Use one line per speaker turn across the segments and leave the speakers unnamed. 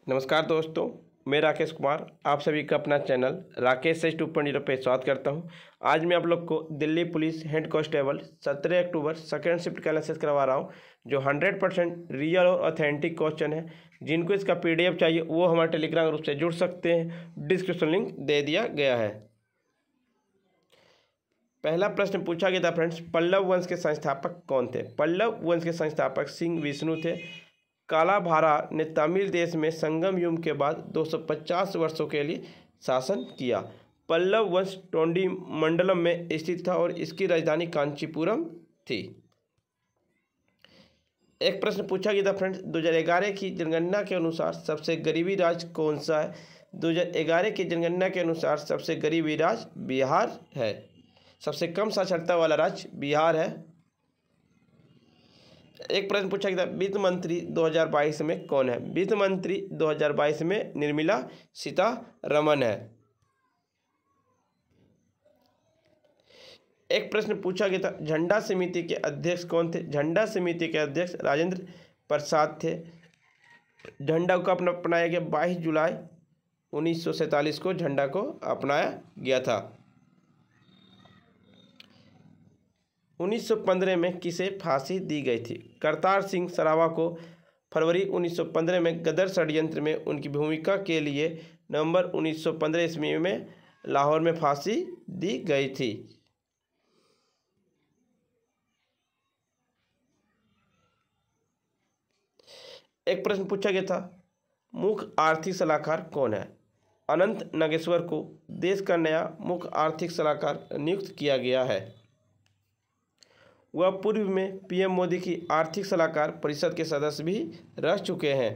नमस्कार दोस्तों, मैं राकेश कुमार आप सभी का अपना चैनल राकेश एच 2.0 पे स्वागत करता हूं। आज मैं आप लोग को दिल्ली पुलिस हेड कांस्टेबल 17 अक्टूबर सेकेंड शिफ्ट का एनालिसिस करवा रहा हूं, जो 100% रियल और ऑथेंटिक क्वेश्चन है। जिनको इसका पीडीएफ चाहिए वो हमारे टेलीग्राम ग्रुप से जुड़ सकते हैं, डिस्क्रिप्शन लिंक दे दिया गया है। पहला प्रश्न पूछा गया था फ्रेंड्स, पल्लव वंश के संस्थापक कौन थे? पल्लव वंश के संस्थापक सिंह विष्णु थे। कालाभारा ने तमिल देश में संगम युग के बाद 250 वर्षों के लिए शासन किया। पल्लव वंश टोंडी मंडलम में स्थित था और इसकी राजधानी कांचीपुरम थी। एक प्रश्न पूछा गया था फ्रेंड्स, 2011 की जनगणना के अनुसार सबसे गरीबी राज्य कौन सा है? 2011 की जनगणना के अनुसार सबसे गरीबी राज्य बिहार है। सबसे कम साक्षरता वाला राज्य बिहार है। एक प्रश्न पूछा गया था, वित्त मंत्री 2022 में कौन है? वित्त मंत्री 2022 में निर्मला सीतारमण है। एक प्रश्न पूछा गया था, झंडा समिति के अध्यक्ष कौन थे? झंडा समिति के अध्यक्ष राजेंद्र प्रसाद थे। झंडा को अपनाया गया 22 जुलाई 1947 को झंडा को अपनाया गया था। 1915 में किसे फांसी दी गई थी? करतार सिंह सरावा को फरवरी 1915 में गदर षड्यंत्र में उनकी भूमिका के लिए नवंबर 1915 ईस्वी में लाहौर में फांसी दी गई थी। एक प्रश्न पूछा गया था, मुख्य आर्थिक सलाहकार कौन है? अनंत नागेश्वर को देश का नया मुख्य आर्थिक सलाहकार नियुक्त किया गया है। वह पूर्व में पीएम मोदी की आर्थिक सलाहकार परिषद के सदस्य भी रह चुके हैं।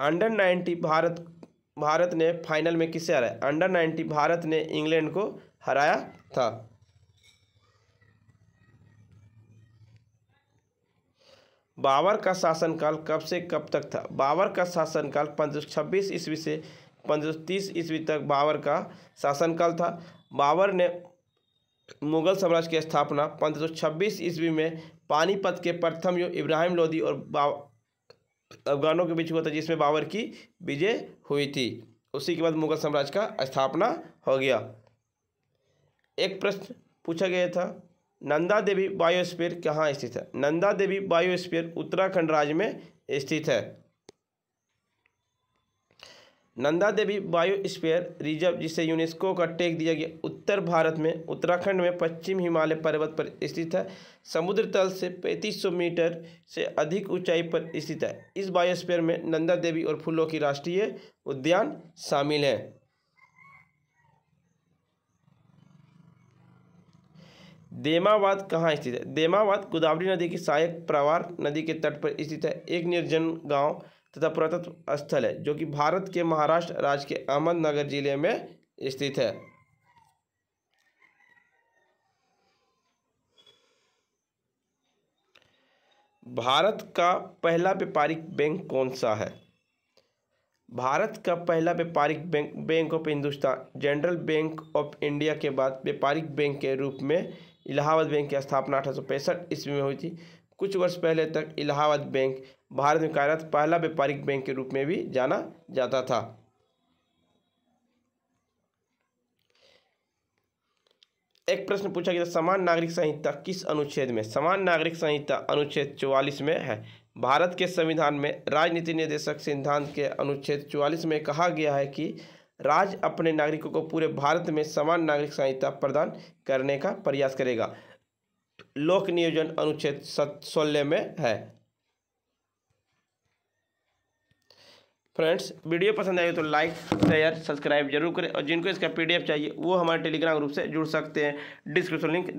अंडर 90 भारत ने फाइनल में किसे हराया? अंडर 90 भारत ने इंग्लैंड को हराया था। बाबर का शासनकाल कब से कब तक था? बाबर का शासनकाल 1526 ईस्वी से 1530 ईस्वी तक बाबर का शासनकाल था। बाबर ने मुगल साम्राज्य की स्थापना 1526 ईस्वी में पानीपत के प्रथम युद्ध इब्राहिम लोदी और अफगानों के बीच हुआ था, जिसमें बाबर की विजय हुई थी। उसी के बाद मुगल साम्राज्य का स्थापना हो गया। एक प्रश्न पूछा गया था, नंदा देवी बायोस्फीयर कहाँ स्थित है? नंदा देवी बायोस्फीयर उत्तराखंड राज्य में स्थित है। नंदा देवी बायोस्फीयर रिजर्व, जिसे यूनेस्को का टैग दिया गया, उत्तर भारत में उत्तराखंड में पश्चिम हिमालय पर्वत पर स्थित है। समुद्र तल से 3500 मीटर से अधिक ऊंचाई पर स्थित है। इस बायोस्फीयर में नंदा देवी और फूलों की राष्ट्रीय उद्यान शामिल है। देमावाद कहाँ स्थित है? देमावाद गोदावरी नदी की सहायक प्रवार नदी के तट पर स्थित है। एक निर्जन गांव तथा पुरातत्व स्थल है, जो कि भारत के महाराष्ट्र राज्य के अहमदनगर जिले में स्थित है। भारत का पहला व्यापारिक बैंक कौन सा है? भारत का पहला व्यापारिक bank bank of Hindustan general bank of India के बाद व्यापारिक बैंक के रूप में इलाहाबाद बैंक की स्थापना 1865 ईस्वी में हुई थी। कुछ वर्ष पहले तक इलाहाबाद बैंक भारत में कार्यरत पहला व्यापारिक बैंक के रूप में भी जाना जाता था। एक प्रश्न पूछा गया, समान नागरिक संहिता किस अनुच्छेद में? समान नागरिक संहिता अनुच्छेद 44 में है। भारत के संविधान में राजनीति निर्देशक सिद्धांत के अनुच्छेद 44 में कहा गया है कि राज्य अपने नागरिकों को पूरे भारत में समान नागरिक संहिता प्रदान करने का प्रयास करेगा। लोक नियोजन अनुच्छेद 16 में है। फ्रेंड्स, वीडियो पसंद आए तो लाइक शेयर सब्सक्राइब जरूर करें, और जिनको इसका पीडीएफ चाहिए वो हमारे टेलीग्राम ग्रुप से जुड़ सकते हैं, डिस्क्रिप्शन लिंक